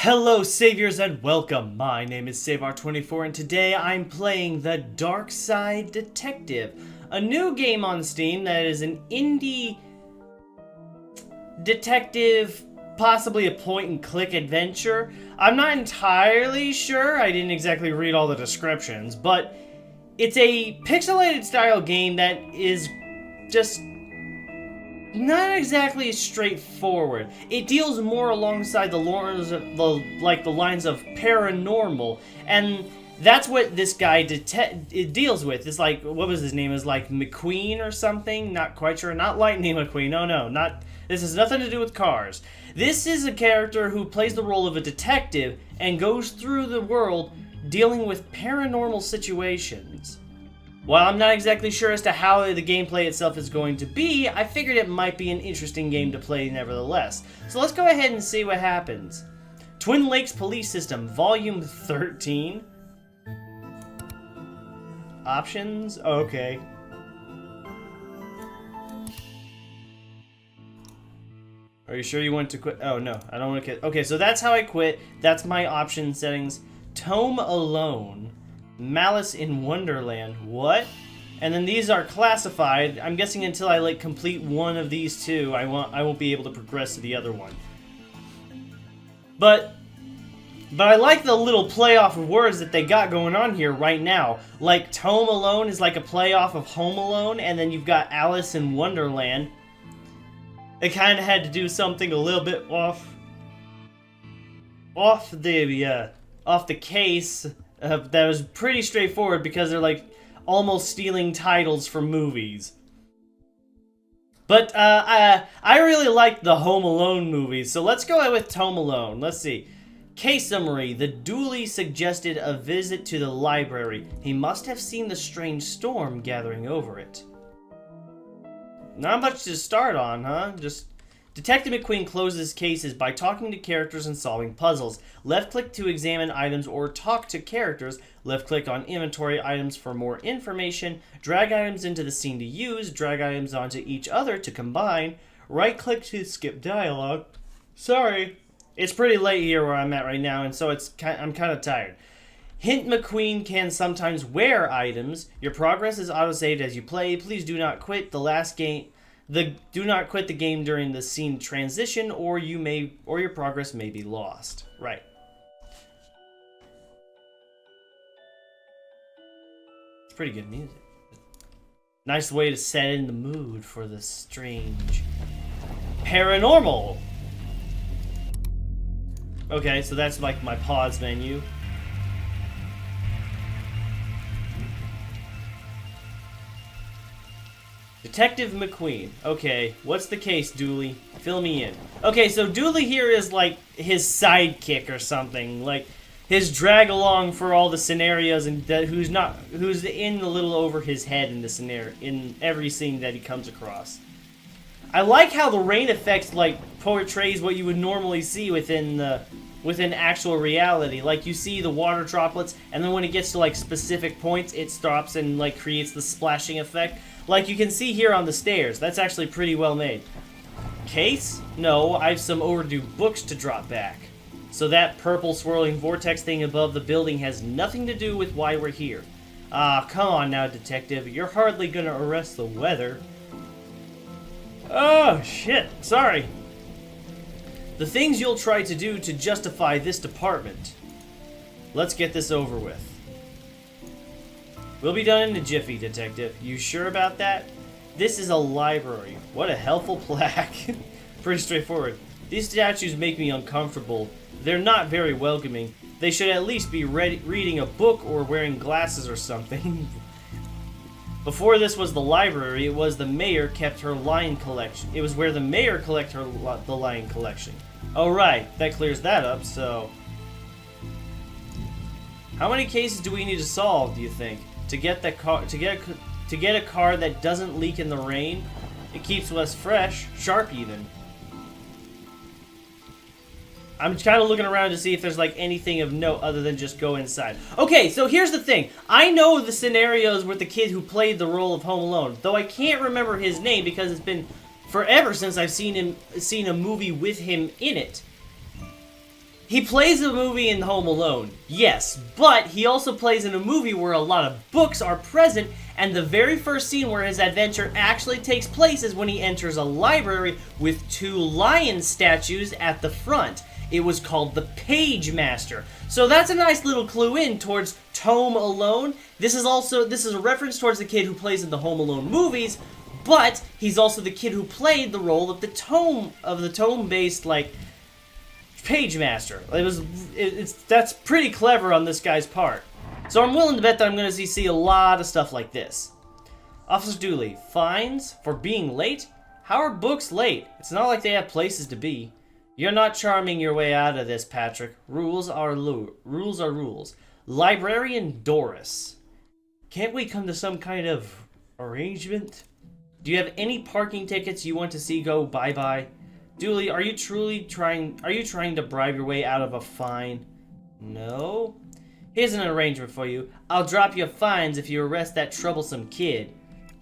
Hello saviors and welcome, my name is Seivar24 and today I'm playing the Darkside Detective, a new game on Steam that is an indie detective, possibly a point-and-click adventure. I'm not entirely sure, I didn't exactly read all the descriptions, but it's a pixelated style game that is just not exactly straightforward. It deals more alongside the lines of the lines of paranormal, and that's what this guy it deals with. It's like, what was his name? Is like McQueen or something? Not quite sure. Not Lightning McQueen. No, not. This has nothing to do with cars. This is a character who plays the role of a detective and goes through the world dealing with paranormal situations. While I'm not exactly sure as to how the gameplay itself is going to be, I figured it might be an interesting game to play nevertheless. So let's go ahead and see what happens. Twin Lakes Police System, Volume 13. Options? Okay. Are you sure you want to quit? Oh, no, I don't want to quit. Okay, so that's how I quit. That's my option settings. Tome Alone. Malice in Wonderland. What? And then these are classified. I'm guessing until I complete one of these two, I won't be able to progress to the other one. But I like the little playoff of words that they got going on here right now. Like Tome Alone is like a playoff of Home Alone, and then you've got Alice in Wonderland. They kind of had to do something a little bit off the case. That was pretty straightforward because they're like almost stealing titles from movies. But I really like the Home Alone movies, so let's go with Tome Alone. Let's see. Case summary. The dually suggested a visit to the library. He must have seen the strange storm gathering over it. Not much to start on, huh? Just Detective McQueen closes cases by talking to characters and solving puzzles. Left-click to examine items or talk to characters. Left-click on inventory items for more information. Drag items into the scene to use. Drag items onto each other to combine. Right-click to skip dialogue. Sorry. It's pretty late here where I'm at right now, and so I'm kind of tired. Hint: McQueen can sometimes wear items. Your progress is autosaved as you play. Please do not quit do not quit the game during the scene transition, or your progress may be lost. Right. It's pretty good music. Nice way to set in the mood for the strange paranormal. Okay, so that's like my pause menu. Detective McQueen. Okay, what's the case, Dooley? Fill me in. Okay, so Dooley here is like his sidekick or something, like his drag along for all the scenarios, and who's in a little over his head in the scenario in every scene that he comes across. I like how the rain effects portrays what you would normally see within actual reality. Like you see the water droplets, and then when it gets to specific points, it stops and creates the splashing effect. Like you can see here on the stairs. That's actually pretty well made. Case? No, I have some overdue books to drop back. So that purple swirling vortex thing above the building has nothing to do with why we're here. Ah, come on now, detective. You're hardly gonna arrest the weather. Oh, shit. Sorry. The things you'll try to do to justify this department. Let's get this over with. We'll be done in a jiffy, detective. You sure about that? This is a library. What a helpful plaque. Pretty straightforward. These statues make me uncomfortable. They're not very welcoming. They should at least be reading a book or wearing glasses or something. Before this was the library, it was the mayor kept her lion collection. It was where the mayor collected the lion collection. Oh right, that clears that up, so... How many cases do we need to solve, do you think? To get a car that doesn't leak in the rain, it keeps us fresh, sharp even. I'm kind of looking around to see if there's anything of note other than just go inside. Okay, so here's the thing. I know the scenarios with the kid who played the role of Home Alone, though I can't remember his name because it's been forever since I've seen a movie with him in it. He plays a movie in Home Alone, yes, but he also plays in a movie where a lot of books are present, and the very first scene where his adventure actually takes place is when he enters a library with 2 lion statues at the front. It was called the Page Master. So that's a nice little clue in towards Tome Alone. This is a reference towards the kid who plays in the Home Alone movies, but he's also the kid who played the role of the tome-based, like, Page Master. That's pretty clever on this guy's part. So I'm willing to bet that I'm going to see a lot of stuff like this. Officer Dooley, fines for being late? How are books late? It's not like they have places to be. You're not charming your way out of this, Patrick. Rules are rules. Librarian Doris. Can't we come to some kind of arrangement? Do you have any parking tickets you want to see go bye-bye? Dooley, are you trying to bribe your way out of a fine? No? Here's an arrangement for you. I'll drop you fines if you arrest that troublesome kid.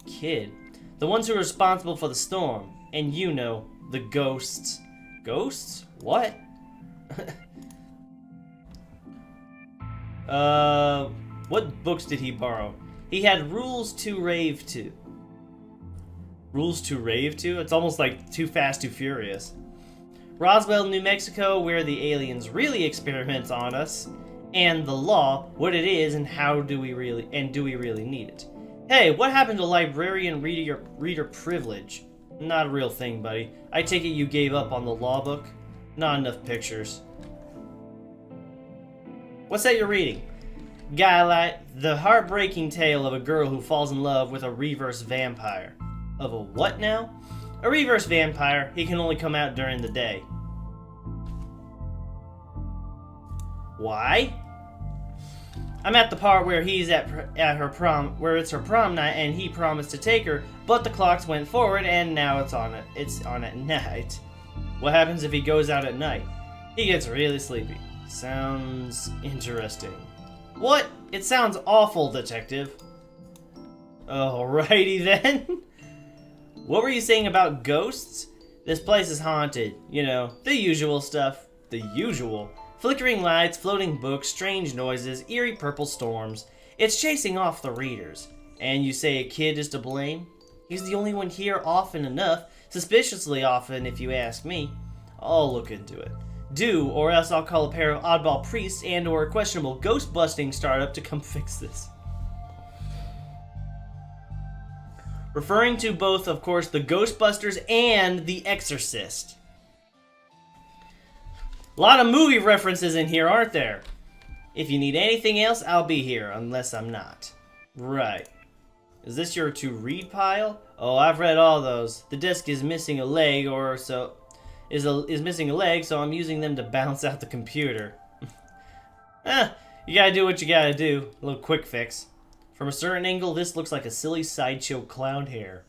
Kid? The ones who are responsible for the storm. And you know, the ghosts. Ghosts? What? What books did he borrow? He had Rules to Rave To. Rules to Rave To? It's almost like Too Fast, Too Furious. Roswell, New Mexico, where the aliens really experiment on us. And the law, what it is, and do we really need it? Hey, what happened to librarian reader privilege? Not a real thing, buddy. I take it you gave up on the law book? Not enough pictures. What's that you're reading? The heartbreaking tale of a girl who falls in love with a reverse vampire. Of a what now? A reverse vampire. He can only come out during the day. Why? I'm at the part where he's at her prom, where it's her prom night, and he promised to take her, but the clocks went forward, and now it's on at night. What happens if he goes out at night? He gets really sleepy. Sounds interesting. What? It sounds awful, detective. Alrighty then. What were you saying about ghosts? This place is haunted. You know, the usual stuff. The usual. Flickering lights, floating books, strange noises, eerie purple storms. It's chasing off the readers. And you say a kid is to blame? He's the only one here often enough. Suspiciously often, if you ask me. I'll look into it. Do, or else I'll call a pair of oddball priests and or a questionable ghost-busting startup to come fix this. Referring to both, of course, the Ghostbusters and The Exorcist. A lot of movie references in here, aren't there? If you need anything else, I'll be here, unless I'm not. Right. Is this your to-read pile? Oh, I've read all those. The desk is missing a leg, or so... is missing a leg, so I'm using them to bounce out the computer. You gotta do what you gotta do. A little quick fix. From a certain angle, this looks like a silly sideshow clown hair.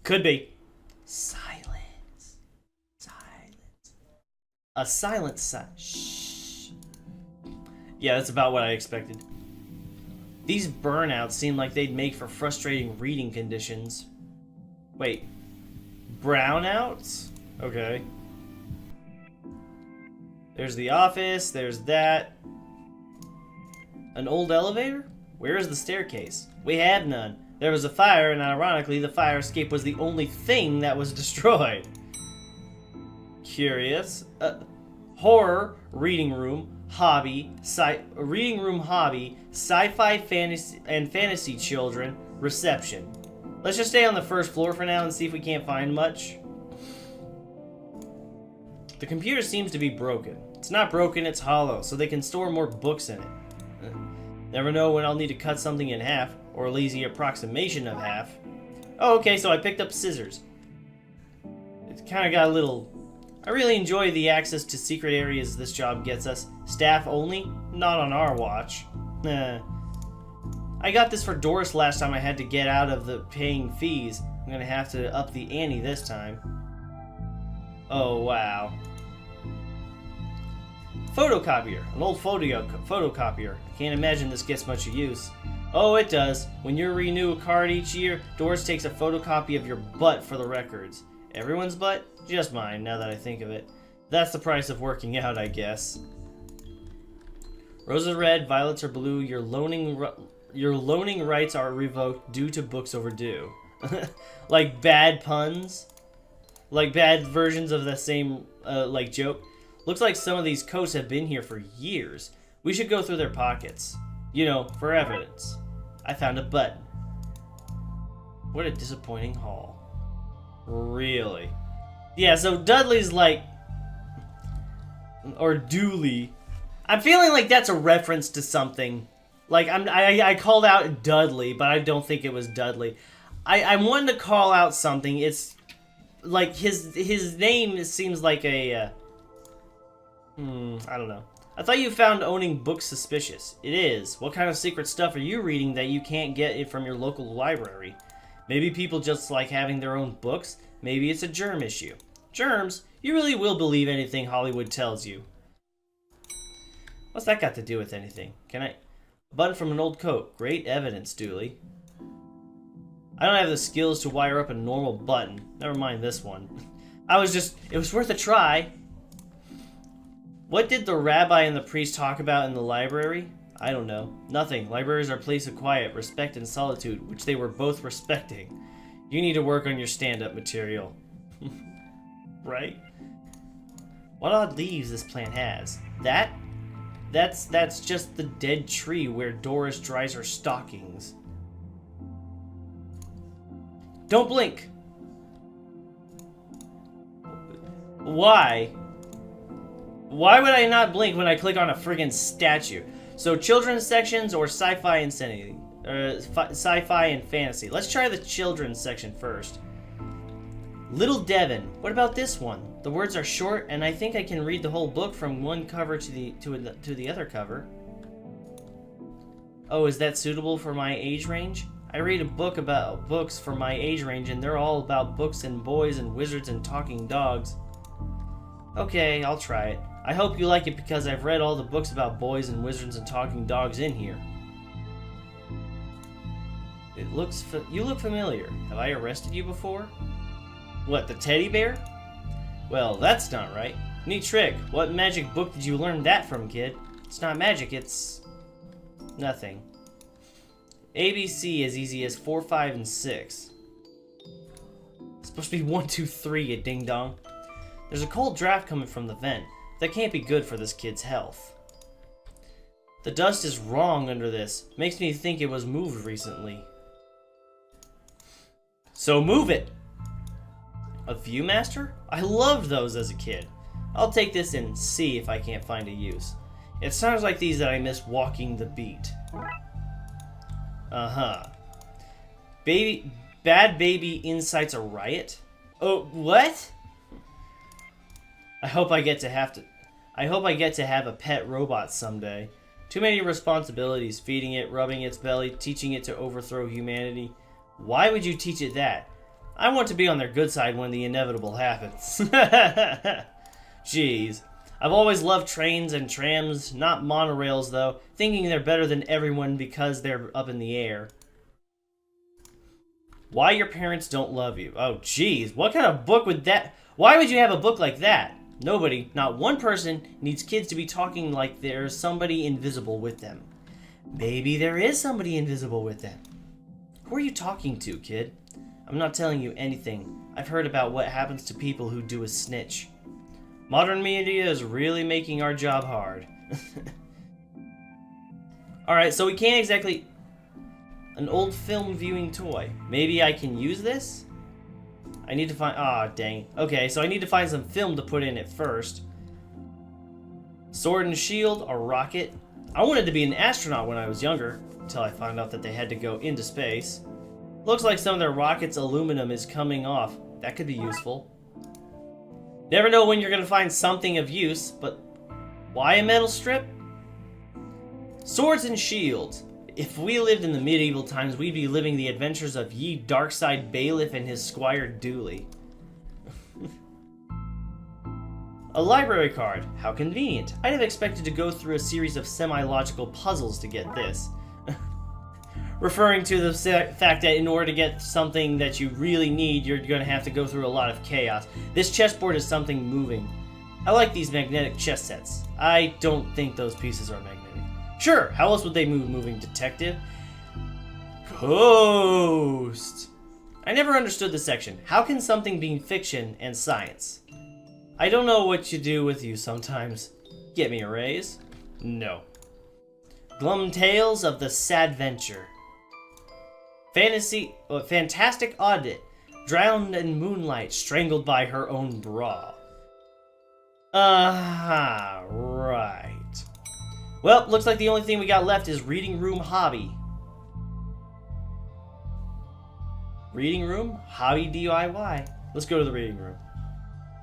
Could be. Silence. A silent shh. Yeah, that's about what I expected. These burnouts seem like they'd make for frustrating reading conditions. Wait. Brownouts? Okay. There's the office, there's that. An old elevator? Where is the staircase? We have none. There was a fire, and ironically, the fire escape was the only thing that was destroyed. Curious. Horror, reading room, hobby, sci-fi fantasy children, reception. Let's just stay on the first floor for now and see if we can't find much. The computer seems to be broken. It's not broken, it's hollow, so they can store more books in it. Never know when I'll need to cut something in half, or a lazy approximation of half. Oh, okay, so I picked up scissors. It's kind of got a little... I really enjoy the access to secret areas this job gets us. Staff only? Not on our watch. I got this for Doris last time I had to get out of the paying fees. I'm gonna have to up the ante this time. Oh, wow. Photocopier. An old photocopier. Can't imagine this gets much use. Oh, it does. When you renew a card each year, Doris takes a photocopy of your butt for the records. Everyone's butt? Just mine, now that I think of it. That's the price of working out, I guess. Roses are red, violets are blue. Your loaning rights are revoked due to books overdue. Like bad puns? Like bad versions of the same, like, joke? Looks like some of these coats have been here for years. We should go through their pockets. You know, for evidence. I found a button. What a disappointing haul. Really? Yeah, so Dudley's like... Or Dooley. I'm feeling like that's a reference to something. Like, I called out Dudley, but I don't think it was Dudley. I wanted to call out something. It's... Like, his name seems like a... I don't know. I thought you found owning books suspicious. It is. What kind of secret stuff are you reading that you can't get it from your local library? Maybe people just like having their own books. Maybe it's a germ issue. Germs? You really will believe anything Hollywood tells you. What's that got to do with anything? A button from an old coat. Great evidence, Dooley. I don't have the skills to wire up a normal button. Never mind this one. It was worth a try. What did the rabbi and the priest talk about in the library? I don't know. Nothing. Libraries are a place of quiet, respect, and solitude, which they were both respecting. You need to work on your stand-up material. Right? What odd leaves this plant has. That's just the dead tree where Doris dries her stockings. Don't blink! Why? Why would I not blink when I click on a friggin' statue? So, children's sections or sci-fi insanity? Sci-fi and fantasy. Let's try the children's section first. Little Devon. What about this one? The words are short, and I think I can read the whole book from one cover to the other cover. Oh, is that suitable for my age range? I read a book about books for my age range, and they're all about books and boys and wizards and talking dogs. Okay, I'll try it. I hope you like it because I've read all the books about boys and wizards and talking dogs in here. You look familiar. Have I arrested you before? What, the teddy bear? Well, that's not right. Neat trick. What magic book did you learn that from, kid? It's not magic, it's... nothing. ABC as easy as 4, 5, and 6. It's supposed to be 1, 2, 3, you ding-dong. There's a cold draft coming from the vent. That can't be good for this kid's health. The dust is wrong under this. Makes me think it was moved recently. So move it! A Viewmaster? I loved those as a kid. I'll take this and see if I can't find a use. It sounds like these that I miss walking the beat. Uh-huh. Bad baby incites a riot? Oh, what? I hope I get to have a pet robot someday. Too many responsibilities, feeding it, rubbing its belly, teaching it to overthrow humanity. Why would you teach it that? I want to be on their good side when the inevitable happens. Jeez. I've always loved trains and trams, not monorails though, thinking they're better than everyone because they're up in the air. Why your parents don't love you. Oh, jeez. What kind of book would that... Why would you have a book like that? Nobody, not one person, needs kids to be talking like there's somebody invisible with them. Maybe there is somebody invisible with them. Who are you talking to, kid? I'm not telling you anything. I've heard about what happens to people who do a snitch. Modern media is really making our job hard. Alright, so we can't exactly... An old film viewing toy. Maybe I can use this? I need to find... Aw, dang. Okay, so I need to find some film to put in it first. Sword and shield, a rocket. I wanted to be an astronaut when I was younger, until I found out that they had to go into space. Looks like some of their rockets' aluminum is coming off. That could be useful. Never know when you're going to find something of use, but why a metal strip? Swords and shields. If we lived in the medieval times, we'd be living the adventures of ye Darkside bailiff and his squire Dooley. A library card. How convenient. I'd have expected to go through a series of semi-logical puzzles to get this. Referring to the fact that in order to get something that you really need, you're going to have to go through a lot of chaos. This chessboard is something moving. I like these magnetic chess sets. I don't think those pieces are magnetic. Sure, how else would they move, moving detective? Ghost! I never understood this section. How can something be fiction and science? I don't know what you do with you sometimes. Get me a raise? No. Glum Tales of the Sad Venture. Fantastic audit. Drowned in moonlight, strangled by her own bra. Right. Well, looks like the only thing we got left is reading room hobby. Reading room? Hobby DIY. Let's go to the reading room.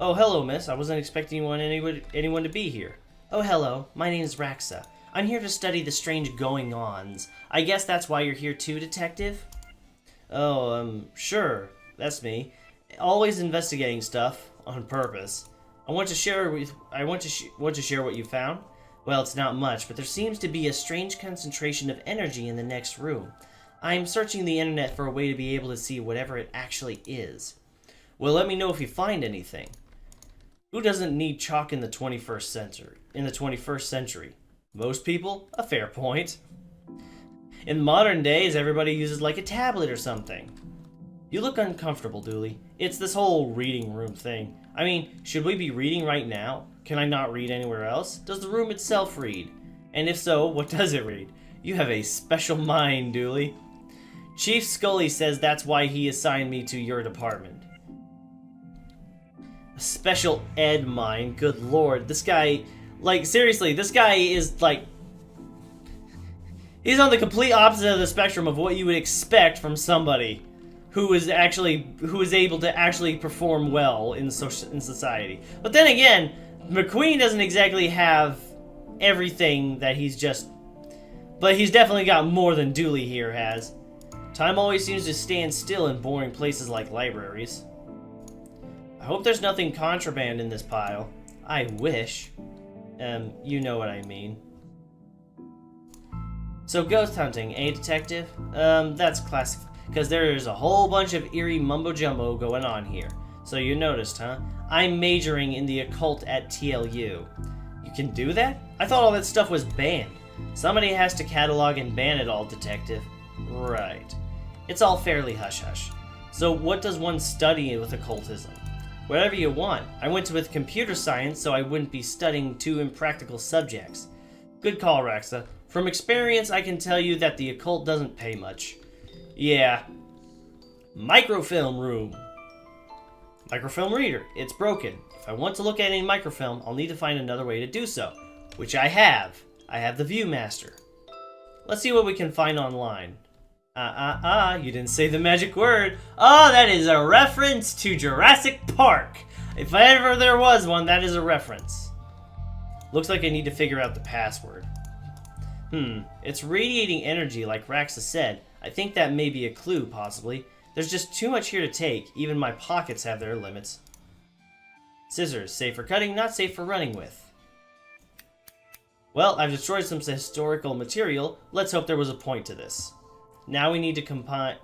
Oh, hello, miss. I wasn't expecting anyone to be here. Oh, hello. My name is Raxa. I'm here to study the strange going-ons. I guess that's why you're here too, detective? Oh, sure. That's me. Always investigating stuff on purpose. I want to share what you found. Well, it's not much, but there seems to be a strange concentration of energy in the next room. I'm searching the internet for a way to be able to see whatever it actually is. Well, let me know if you find anything. Who doesn't need chalk in the 21st century? Most people? A fair point. In modern days, everybody uses like a tablet or something. You look uncomfortable, Dooley. It's this whole reading room thing. I mean, should we be reading right now? Can I not read anywhere else? Does the room itself read? And if so, what does it read? You have a special mind, Dooley. Chief Scully says that's why he assigned me to your department. A special ed mind? Good lord. This guy, like, seriously, this guy is, like... He's on the complete opposite of the spectrum of what you would expect from somebody who is able to actually perform well in society. But then again, McQueen doesn't exactly have everything that he's just... But he's definitely got more than Dooley here has. Time always seems to stand still in boring places like libraries. I hope there's nothing contraband in this pile. I wish. You know what I mean. So ghost hunting, eh, detective? That's classic, because there's a whole bunch of eerie mumbo-jumbo going on here. So you noticed, huh? I'm majoring in the occult at TLU. You can do that? I thought all that stuff was banned. Somebody has to catalog and ban it all, detective. Right. It's all fairly hush-hush. So what does one study with occultism? Whatever you want. I went with computer science so I wouldn't be studying two impractical subjects. Good call, Raxa. From experience, I can tell you that the occult doesn't pay much. Yeah. Microfilm room. Microfilm reader. It's broken. If I want to look at any microfilm, I'll need to find another way to do so. Which I have. I have the Viewmaster. Let's see what we can find online. You didn't say the magic word. Oh, that is a reference to Jurassic Park. If ever there was one, that is a reference. Looks like I need to figure out the password. It's radiating energy like Raxa said. I think that may be a clue, possibly. There's just too much here to take. Even my pockets have their limits. Scissors, safe for cutting, not safe for running with. Well, I've destroyed some historical material. Let's hope there was a point to this. Now we need to combine.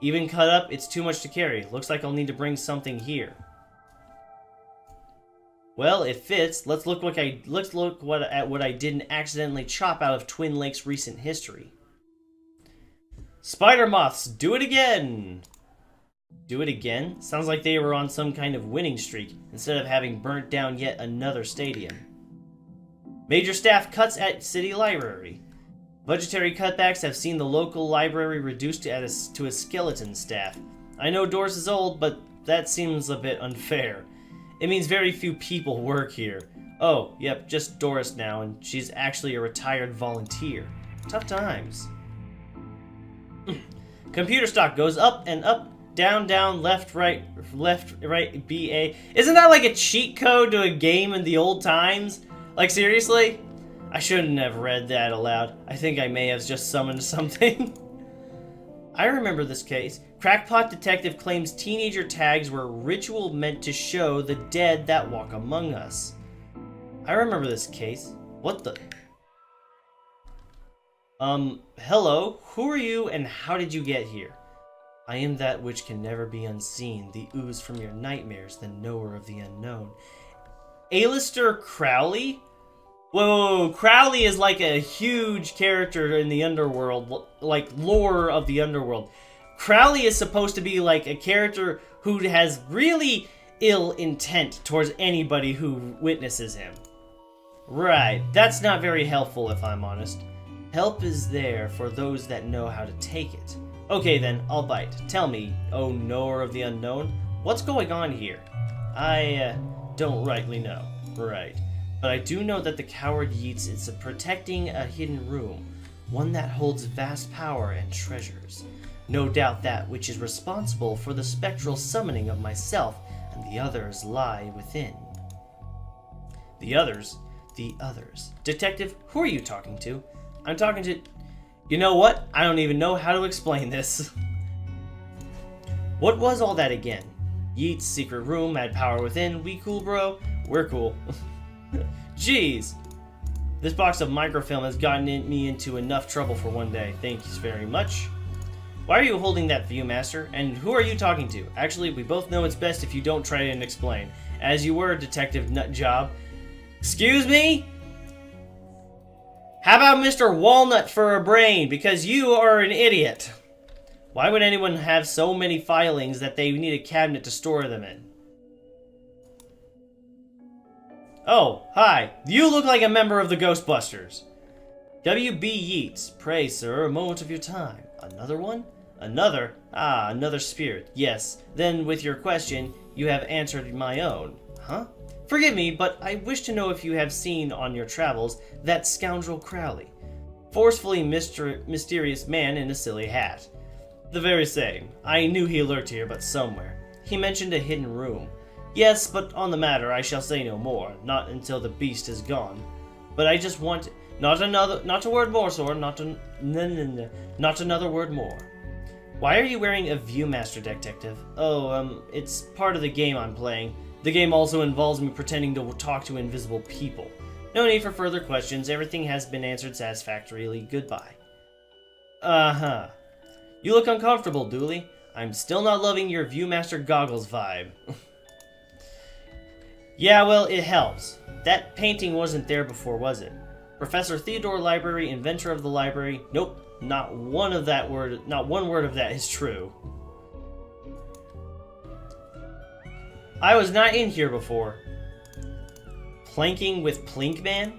Even cut up, it's too much to carry. Looks like I'll need to bring something here. Well, it fits. Let's look at what I didn't accidentally chop out of Twin Lakes' recent history. Spider moths, do it again! Do it again? Sounds like they were on some kind of winning streak, instead of having burnt down yet another stadium. Major staff cuts at City Library. Budgetary cutbacks have seen the local library reduced to a skeleton staff. I know Doris is old, but that seems a bit unfair. It means very few people work here. Oh, yep, just Doris now, and she's actually a retired volunteer. Tough times. Computer stock goes up and up, down, down, left, right, BA. Isn't that like a cheat code to a game in the old times? Like, seriously? I shouldn't have read that aloud. I think I may have just summoned something. I remember this case. Crackpot detective claims teenager tags were a ritual meant to show the dead that walk among us. I remember this case. What the... hello? Who are you and how did you get here? I am that which can never be unseen, the ooze from your nightmares, the knower of the unknown. Alistair Crowley? Whoa, Crowley is like a huge character in the underworld, like lore of the underworld. Crowley is supposed to be like a character who has really ill intent towards anybody who witnesses him. Right, that's not very helpful if I'm honest. Help is there for those that know how to take it. Okay then, I'll bite. Tell me, oh knower of the unknown, what's going on here? I don't rightly know. Right. But I do know that the coward Yeats is protecting a hidden room, one that holds vast power and treasures. No doubt that which is responsible for the spectral summoning of myself and the others lie within. The others? The others. Detective, who are you talking to? I'm talking to... You know what? I don't even know how to explain this. What was all that again? Yeats' secret room had power within. We cool, bro? We're cool. Jeez. This box of microfilm has gotten me into enough trouble for one day. Thanks very much. Why are you holding that Viewmaster? And who are you talking to? Actually, we both know it's best if you don't try and explain. As you were, Detective Nutjob. Excuse me? How about Mr. Walnut for a brain? Because you are an idiot. Why would anyone have so many filings that they need a cabinet to store them in? Oh, hi. You look like a member of the Ghostbusters. W.B. Yeats. Pray, sir, a moment of your time. Another one? Another? Ah, another spirit. Yes. Then, with your question, you have answered my own. Huh? Forgive me, but I wish to know if you have seen on your travels that scoundrel Crowley. Forcefully mysterious man in a silly hat. The very same. I knew he lurked here, but somewhere. He mentioned a hidden room. Yes, but on the matter I shall say no more, not until the beast is gone. But I just want... Not a word more, sir. Not another word more. Why are you wearing a Viewmaster, Detective? Oh, it's part of the game I'm playing. The game also involves me pretending to talk to invisible people. No need for further questions. Everything has been answered satisfactorily. Goodbye. Uh-huh. You look uncomfortable, Dooley. I'm still not loving your Viewmaster goggles vibe. Yeah, well, it helps. That painting wasn't there before, was it? Professor Theodore Library, inventor of the library. Nope, not one word of that is true. I was not in here before. Planking with Plinkman?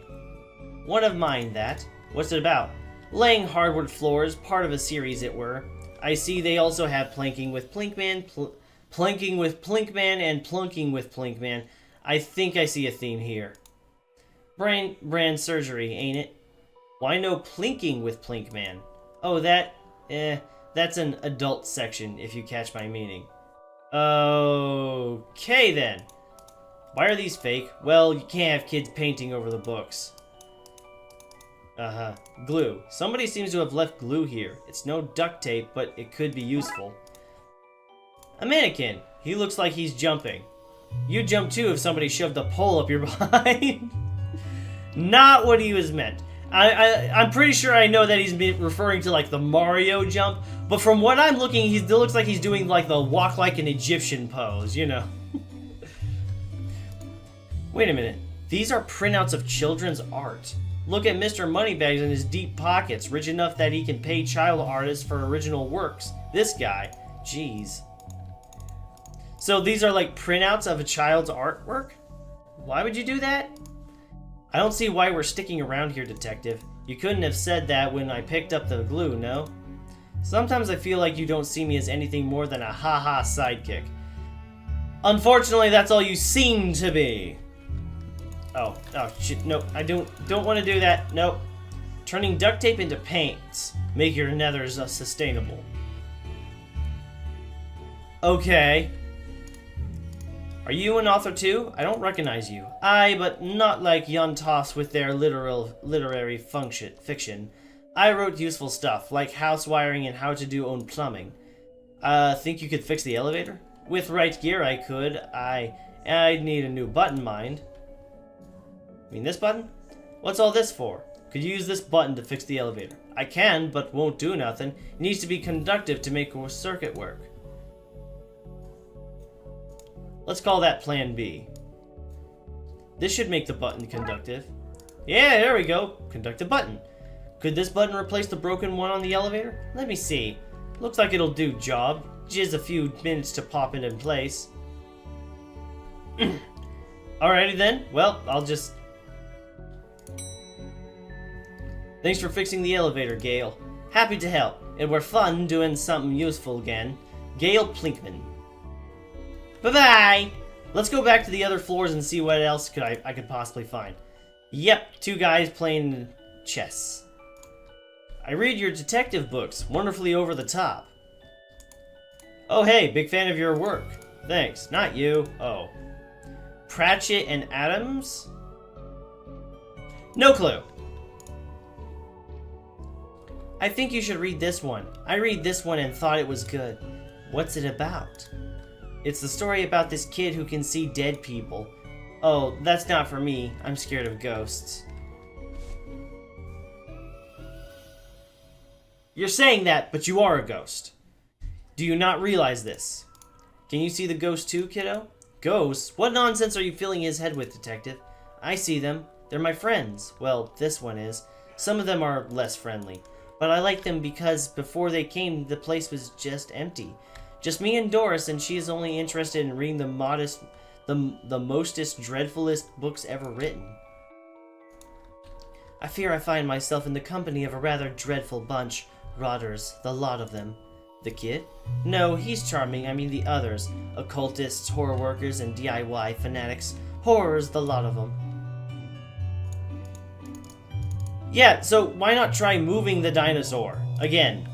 One of mine, that. What's it about? Laying hardwood floors, part of a series it were. I see they also have planking with Plinkman, planking with Plinkman, and plunking with Plinkman. I think I see a theme here. Brand surgery, ain't it? Why no plinking with Plinkman? Oh, that's an adult section, if you catch my meaning. Okay, then. Why are these fake? Well, you can't have kids painting over the books. Uh-huh. Glue. Somebody seems to have left glue here. It's no duct tape, but it could be useful. A mannequin. He looks like he's jumping. You'd jump too if somebody shoved a pole up your behind. Not what he was meant. I'm pretty sure I know that he's referring to like the Mario jump, but from what I'm looking, he looks like he's doing like the walk like an Egyptian pose, you know. Wait a minute. These are printouts of children's art. Look at Mr. Moneybags in his deep pockets, rich enough that he can pay child artists for original works. This guy. Jeez. So these are like printouts of a child's artwork? Why would you do that? I don't see why we're sticking around here, Detective. You couldn't have said that when I picked up the glue, no? Sometimes I feel like you don't see me as anything more than a ha-ha sidekick. Unfortunately, that's all you seem to be. Oh shit, no, I don't want to do that, nope. Turning duct tape into paints. Make your nethers sustainable. Okay. Are you an author too? I don't recognize you. Aye, but not like yon toffs with their literary fiction. I wrote useful stuff, like house wiring and how to do own plumbing. Think you could fix the elevator? With right gear I could. I'd need a new button, mind. I mean this button? What's all this for? Could you use this button to fix the elevator? I can, but won't do nothing. It needs to be conductive to make a circuit work. Let's call that Plan B. This should make the button conductive. Yeah, there we go. Conductive button. Could this button replace the broken one on the elevator? Let me see. Looks like it'll do job. Just a few minutes to pop it in place. Alrighty then. Well, I'll just... Thanks for fixing the elevator, Gale. Happy to help. It were fun doing something useful again. Gale Plinkman. Bye-bye! Let's go back to the other floors and see what else I could possibly find. Yep, 2 guys playing chess. I read your detective books. Wonderfully over the top. Oh hey, big fan of your work. Thanks. Not you. Oh. Pratchett and Adams? No clue. I think you should read this one. I read this one and thought it was good. What's it about? It's the story about this kid who can see dead people. Oh, that's not for me. I'm scared of ghosts. You're saying that, but you are a ghost. Do you not realize this? Can you see the ghost too, kiddo? Ghosts? What nonsense are you filling his head with, detective? I see them. They're my friends. Well, this one is. Some of them are less friendly. But I like them because before they came, the place was just empty. Just me and Doris, and she is only interested in reading the mostest, dreadfulest books ever written. I fear I find myself in the company of a rather dreadful bunch. Rotters, the lot of them. The kid? No, he's charming, I mean the others. Occultists, horror workers, and DIY fanatics. Horrors, the lot of them. Yeah, so why not try moving the dinosaur? Again.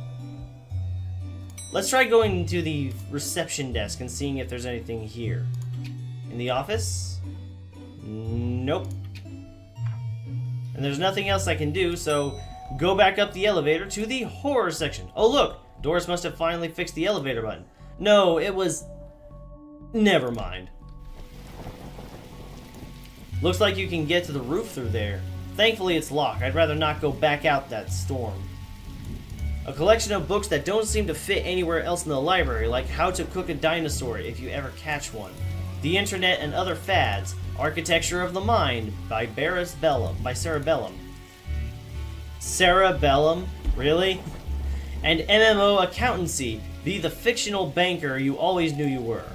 Let's try going to the reception desk and seeing if there's anything here. In the office? Nope. And there's nothing else I can do, so go back up the elevator to the horror section. Oh look! Doris must have finally fixed the elevator button. No, it was... Never mind. Looks like you can get to the roof through there. Thankfully it's locked. I'd rather not go back out that storm. A collection of books that don't seem to fit anywhere else in the library, like How to Cook a Dinosaur if you ever catch one. The Internet and Other Fads. Architecture of the Mind by Sarah Bellum. Sarah Bellum? Really? And MMO Accountancy. Be the fictional banker you always knew you were.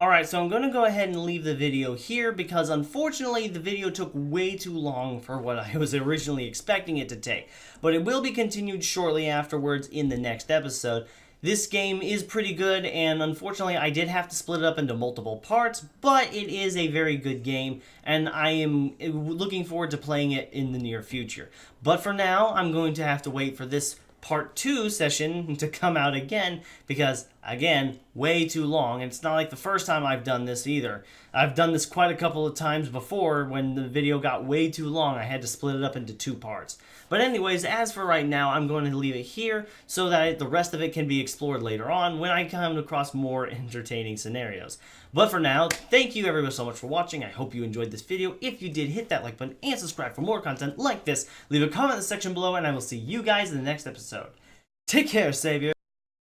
Alright, so I'm going to go ahead and leave the video here because unfortunately the video took way too long for what I was originally expecting it to take. But it will be continued shortly afterwards in the next episode. This game is pretty good, and unfortunately I did have to split it up into multiple parts, but it is a very good game, and I am looking forward to playing it in the near future. But for now, I'm going to have to wait for this Part 2 session to come out again, because, again, way too long. And it's not like the first time I've done this either. I've done this quite a couple of times before. When the video got way too long, I had to split it up into 2 parts. But anyways, as for right now, I'm going to leave it here so that the rest of it can be explored later on when I come across more entertaining scenarios. But for now, thank you everyone so much for watching. I hope you enjoyed this video. If you did, hit that like button and subscribe for more content like this. Leave a comment in the section below, and I will see you guys in the next episode. Take care, Savior.